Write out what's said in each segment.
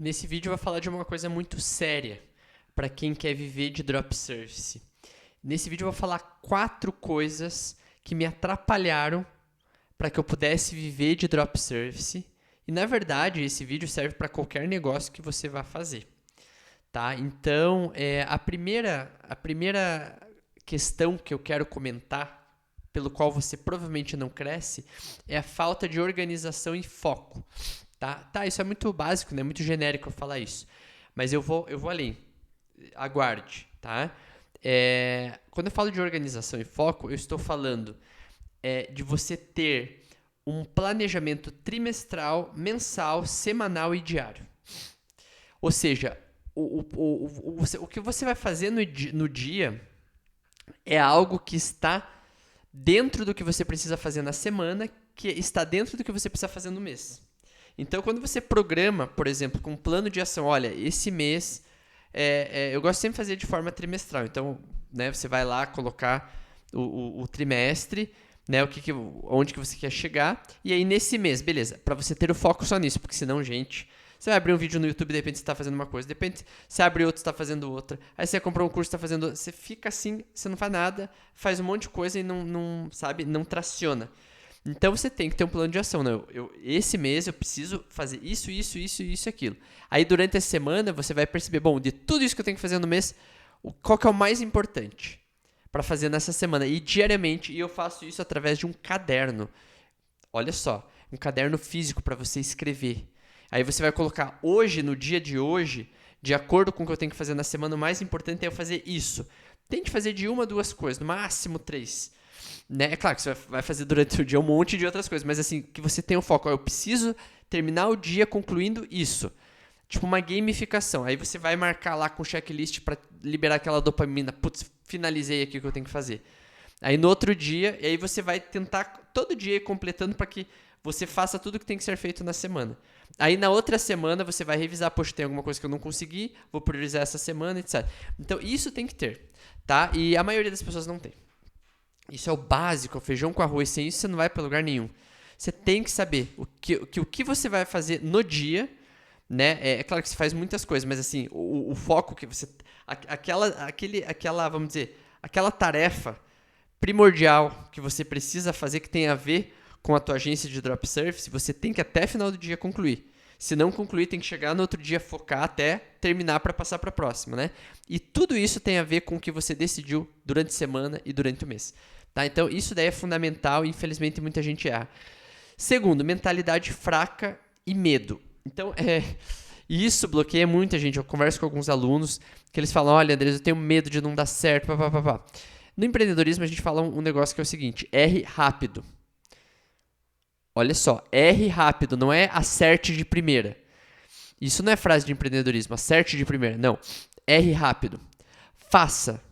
Nesse vídeo eu vou falar de uma coisa muito séria para quem quer viver de drop service. Nesse vídeo eu vou falar 4 coisas que me atrapalharam para que eu pudesse viver de drop service. E na verdade esse vídeo serve para qualquer negócio que você vá fazer, tá? Então a primeira questão que eu quero comentar, pelo qual você provavelmente não cresce, é a falta de organização e foco. Tá, isso é muito básico, né? Muito genérico eu falar isso. Mas eu vou além. Aguarde, tá? Quando eu falo de organização e foco, eu estou falando de você ter um planejamento trimestral, mensal, semanal e diário. Ou seja, o que você vai fazer no dia é algo que está dentro do que você precisa fazer na semana, que está dentro do que você precisa fazer no mês. Então, quando você programa, por exemplo, com um plano de ação, olha, esse mês, eu gosto sempre de fazer de forma trimestral. Então, né, você vai lá colocar o trimestre, né, onde que você quer chegar, e aí nesse mês, beleza, para você ter o foco só nisso, porque senão, gente, você vai abrir um vídeo no YouTube, de repente você está fazendo uma coisa, de repente você abre outro, você está fazendo outra, aí você comprou um curso, está fazendo outra, você fica assim, você não faz nada, faz um monte de coisa e não traciona. Então você tem que ter um plano de ação. Né? Esse mês eu preciso fazer isso, aquilo. Aí durante a semana você vai perceber, bom, de tudo isso que eu tenho que fazer no mês, qual que é o mais importante para fazer nessa semana? E diariamente, eu faço isso através de um caderno. Olha só, um caderno físico para você escrever. Aí você vai colocar hoje, no dia de hoje, de acordo com o que eu tenho que fazer na semana, o mais importante é eu fazer isso. Tente fazer de 1 a 2 coisas, no máximo 3. Né? É claro que você vai fazer durante o dia um monte de outras coisas, mas assim, que você tenha o foco. Eu preciso terminar o dia concluindo isso. Tipo uma gamificação. Aí você vai marcar lá com checklist para liberar aquela dopamina. Putz, finalizei aqui o que eu tenho que fazer. Aí no outro dia, e aí você vai tentar todo dia ir completando para que você faça tudo que tem que ser feito na semana. Aí na outra semana você vai revisar, poxa, tem alguma coisa que eu não consegui, vou priorizar essa semana, etc. Então isso tem que ter, tá? E a maioria das pessoas não tem. Isso é o básico, o feijão com arroz. Sem isso você não vai para lugar nenhum. Você tem que saber o que você vai fazer no dia, né? É claro que você faz muitas coisas, mas assim, o foco que você... Vamos dizer, aquela tarefa primordial que você precisa fazer que tem a ver com a tua agência de drop service, você tem que até final do dia concluir. Se não concluir, tem que chegar no outro dia, focar até terminar para passar para a próxima, né? E tudo isso tem a ver com o que você decidiu durante a semana e durante o mês. Tá? Então, isso daí é fundamental e, infelizmente, muita gente erra. Segundo, mentalidade fraca e medo. Então, isso bloqueia muita gente. Eu converso com alguns alunos que eles falam, olha, Andrés, eu tenho medo de não dar certo, papapá. No empreendedorismo, a gente fala um negócio que é o seguinte, erre rápido. Olha só, erre rápido, não é acerte de primeira. Isso não é frase de empreendedorismo, acerte de primeira. Não, erre rápido. Faça.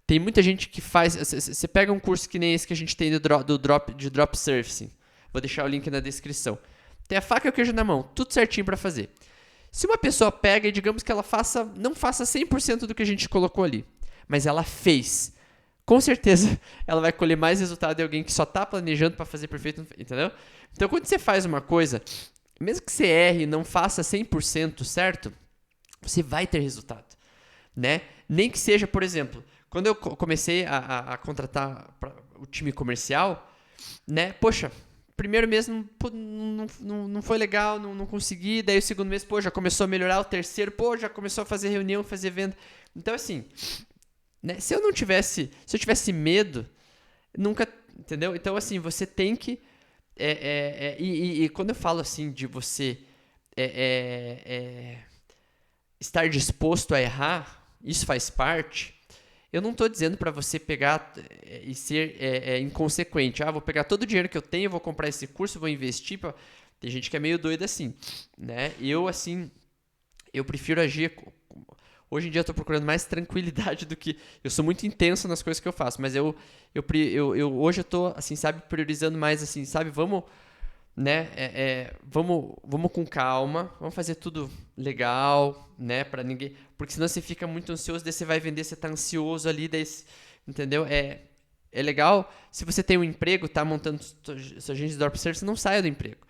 Tem muita gente que faz... Você pega um curso que nem esse que a gente tem de drop surfing. Vou deixar o link na descrição. Tem a faca e o queijo na mão, tudo certinho para fazer. Se uma pessoa pega e digamos que ela não faça 100% do que a gente colocou ali, mas ela fez... Com certeza ela vai colher mais resultado de alguém que só está planejando para fazer perfeito, entendeu? Então, quando você faz uma coisa, mesmo que você erre e não faça 100% certo, você vai ter resultado, né? Nem que seja, por exemplo, quando eu comecei a contratar o time comercial, né? Poxa, primeiro mês não foi legal, não consegui, daí o segundo mês, pô, já começou a melhorar, o terceiro, pô, já começou a fazer reunião, fazer venda. Então, assim... Né? Se eu tivesse medo, nunca, entendeu? Então, assim, você tem que, e quando eu falo assim de você estar disposto a errar, isso faz parte. Eu não estou dizendo para você pegar e ser inconsequente. Vou pegar todo o dinheiro que eu tenho, vou comprar esse curso, vou investir. Tem gente que é meio doida assim, né? Eu prefiro agir. Hoje em dia eu estou procurando mais tranquilidade do que... Eu sou muito intenso nas coisas que eu faço, mas hoje eu estou, assim, sabe, priorizando mais, assim, sabe, vamos, né, vamos com calma, vamos fazer tudo legal, né, para ninguém... Porque senão você fica muito ansioso, daí você vai vender, você está ansioso ali, daí, entendeu? é legal, se você tem um emprego, tá montando sua agência de drop service, não saia do emprego.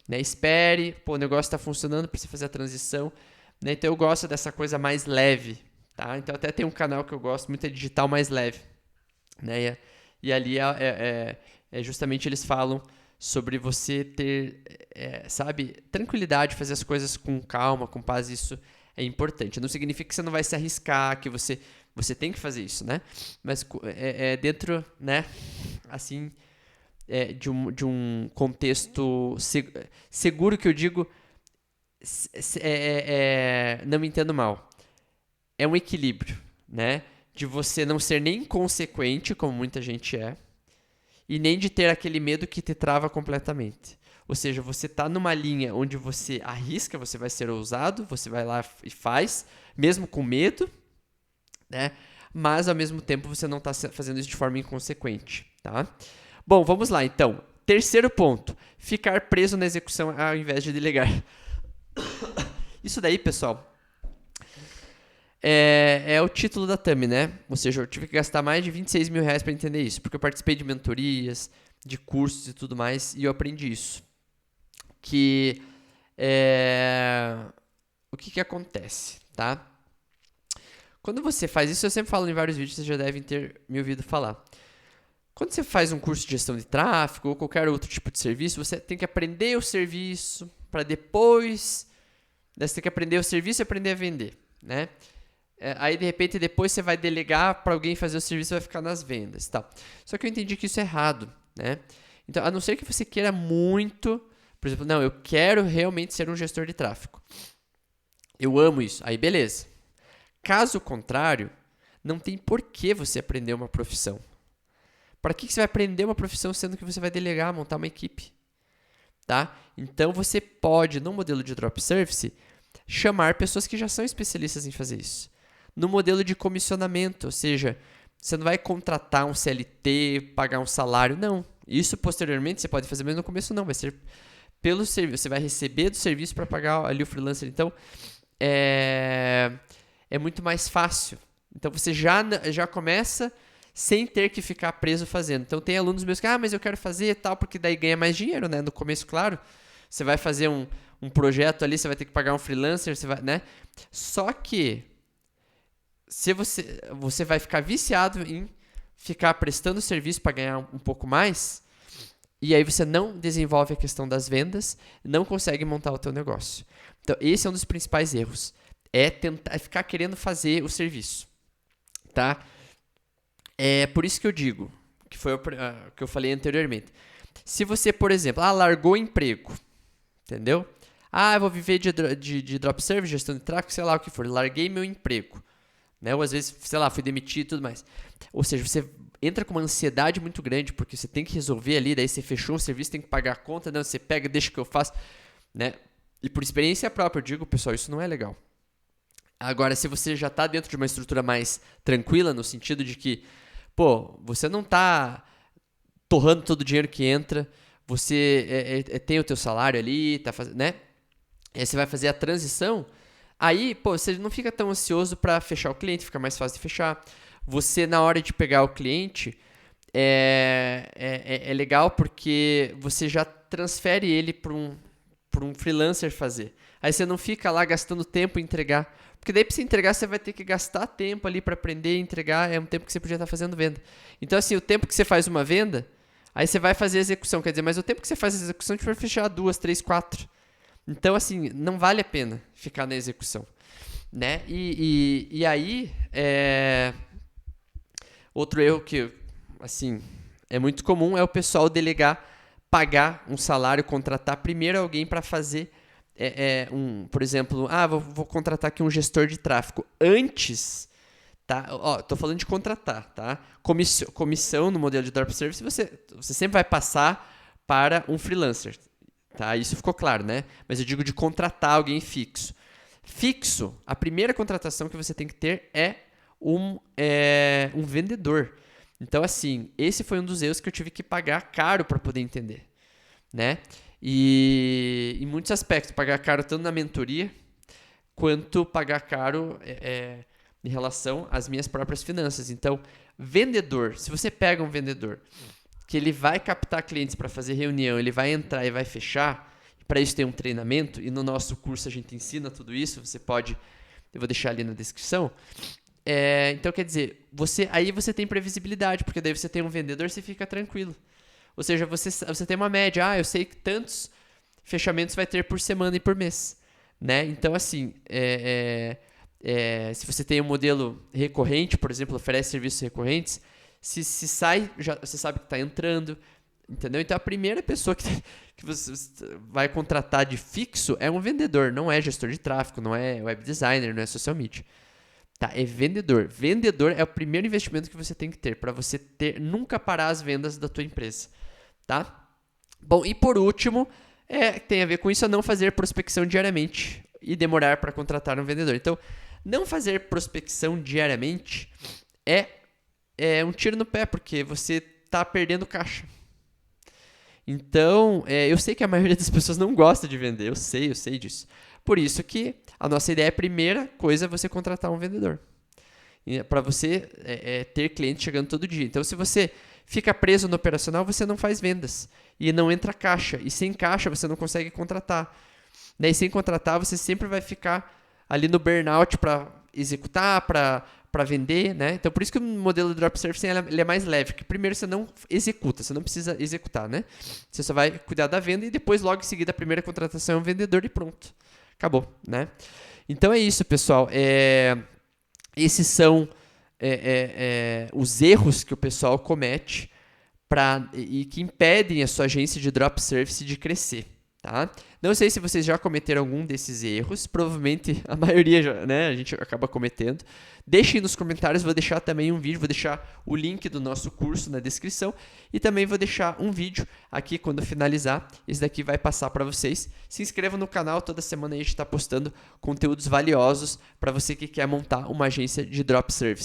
Né? Espere, o negócio está funcionando para você fazer a transição. Né? Então eu gosto dessa coisa mais leve. Tá? Então até tem um canal que eu gosto muito, é Digital Mais Leve. Né? E ali justamente eles falam sobre você ter, sabe, tranquilidade, fazer as coisas com calma, com paz, isso é importante. Não significa que você não vai se arriscar, que você tem que fazer isso, né? Mas dentro, né, assim, de um contexto seguro, que eu digo, não me entendo mal, é um equilíbrio, né? De você não ser nem inconsequente, como muita gente é, e nem de ter aquele medo que te trava completamente. Ou seja, você está numa linha onde você arrisca, você vai ser ousado, você vai lá e faz, mesmo com medo, né? Mas ao mesmo tempo você não está fazendo isso de forma inconsequente. Tá? Bom, vamos lá então. Terceiro ponto, ficar preso na execução ao invés de delegar. Isso daí, pessoal, é o título da thumb, né? Ou seja, eu tive que gastar mais de 26 mil reais para entender isso, porque eu participei de mentorias, de cursos e tudo mais, e eu aprendi isso. O que acontece, tá? Quando você faz isso, eu sempre falo em vários vídeos, vocês já devem ter me ouvido falar. Quando você faz um curso de gestão de tráfego ou qualquer outro tipo de serviço, você tem que aprender o serviço para depois... Você tem que aprender o serviço e aprender a vender, né? Aí, de repente, depois você vai delegar para alguém fazer o serviço e vai ficar nas vendas. Tal. Só que eu entendi que isso é errado, né? Então, a não ser que você queira muito... Por exemplo, não, eu quero realmente ser um gestor de tráfego. Eu amo isso. Aí, beleza. Caso contrário, não tem por que você aprender uma profissão. Para que você vai aprender uma profissão sendo que você vai delegar, montar uma equipe? Tá? Então, você pode, no modelo de drop service, chamar pessoas que já são especialistas em fazer isso. No modelo de comissionamento, ou seja, você não vai contratar um CLT, pagar um salário, não. Isso, posteriormente, você pode fazer, mas no começo não, vai ser pelo serviço. Você vai receber do serviço para pagar ali o freelancer. Então, é muito mais fácil. Então, você já começa sem ter que ficar preso fazendo. Então, tem alunos meus que, mas eu quero fazer e tal, porque daí ganha mais dinheiro, né? No começo, claro, você vai fazer um projeto ali, você vai ter que pagar um freelancer, você vai, né? Só que se você vai ficar viciado em ficar prestando serviço para ganhar um pouco mais, e aí você não desenvolve a questão das vendas, não consegue montar o teu negócio. Então, esse é um dos principais erros. É ficar querendo fazer o serviço. Tá? É por isso que eu digo, que foi o que eu falei anteriormente. Se você, por exemplo, largou o emprego, entendeu? Eu vou viver de drop service, gestão de tráfego, sei lá o que for. Larguei meu emprego. Né? Ou às vezes, sei lá, fui demitido e tudo mais. Ou seja, você entra com uma ansiedade muito grande, porque você tem que resolver ali, daí você fechou um serviço, tem que pagar a conta, não, você pega, deixa que eu faço. Né? E por experiência própria, eu digo, pessoal, isso não é legal. Agora, se você já está dentro de uma estrutura mais tranquila, no sentido de que, você não está torrando todo o dinheiro que entra, você tem o teu salário ali, tá fazendo, né? Aí você vai fazer a transição, aí, você não fica tão ansioso para fechar o cliente, fica mais fácil de fechar. Você, na hora de pegar o cliente, é legal porque você já transfere ele para um freelancer fazer. Aí você não fica lá gastando tempo em entregar. Porque daí, para você entregar, você vai ter que gastar tempo ali para aprender e entregar. É um tempo que você podia estar fazendo venda. Então, assim, o tempo que você faz uma venda, aí você vai fazer a execução. Quer dizer, mas o tempo que você faz a execução, a gente vai fechar 2, 3, 4. Então, assim, não vale a pena ficar na execução. Né? E aí, outro erro que, assim, é muito comum é o pessoal delegar, pagar um salário, contratar primeiro alguém para fazer... por exemplo, vou contratar aqui um gestor de tráfego. Antes, tá? Tô falando de contratar, tá? Comissão no modelo de drop service, você sempre vai passar para um freelancer, tá? Isso ficou claro, né? Mas eu digo de contratar alguém fixo. Fixo, a primeira contratação que você tem que ter é um vendedor. Então, assim, esse foi um dos erros que eu tive que pagar caro para poder entender, né? E em muitos aspectos, pagar caro tanto na mentoria, quanto pagar caro em relação às minhas próprias finanças. Então, vendedor, se você pega um vendedor que ele vai captar clientes para fazer reunião, ele vai entrar e vai fechar, para isso tem um treinamento, e no nosso curso a gente ensina tudo isso, você pode, eu vou deixar ali na descrição. Então, quer dizer, aí você tem previsibilidade, porque daí você tem um vendedor, você fica tranquilo. Ou seja, você tem uma média, eu sei que tantos fechamentos vai ter por semana e por mês. Né? Então, assim, se você tem um modelo recorrente, por exemplo, oferece serviços recorrentes, se sai, você sabe que está entrando, entendeu? Então, a primeira pessoa que você vai contratar de fixo é um vendedor, não é gestor de tráfego, não é web designer, não é social media. Tá? É vendedor. Vendedor é o primeiro investimento que você tem que ter, para você nunca parar as vendas da tua empresa. Tá? Bom, e por último, tem a ver com isso, não fazer prospecção diariamente e demorar para contratar um vendedor. Então, não fazer prospecção diariamente é um tiro no pé, porque você está perdendo caixa. Então, eu sei que a maioria das pessoas não gosta de vender, eu sei disso. Por isso que a nossa ideia, a primeira coisa, é você contratar um vendedor. Para você ter cliente chegando todo dia. Então, se você fica preso no operacional, você não faz vendas. E não entra caixa. E sem caixa, você não consegue contratar. E sem contratar, você sempre vai ficar ali no burnout para executar, para vender. Né? Então, por isso que o modelo do Dropsurfing ele é mais leve. Porque primeiro você não executa, você não precisa executar. Né? Você só vai cuidar da venda e depois, logo em seguida, a primeira contratação é um vendedor e pronto. Acabou. Né? Então, é isso, pessoal. Esses são os erros que o pessoal comete e que impedem a sua agência de Dropsurfing de crescer. Tá? Não sei se vocês já cometeram algum desses erros, provavelmente a maioria já, né, a gente acaba cometendo. Deixem nos comentários, vou deixar também um vídeo, vou deixar o link do nosso curso na descrição e também vou deixar um vídeo aqui quando finalizar, esse daqui vai passar para vocês. Se inscrevam no canal, toda semana a gente está postando conteúdos valiosos para você que quer montar uma agência de Dropsurfing.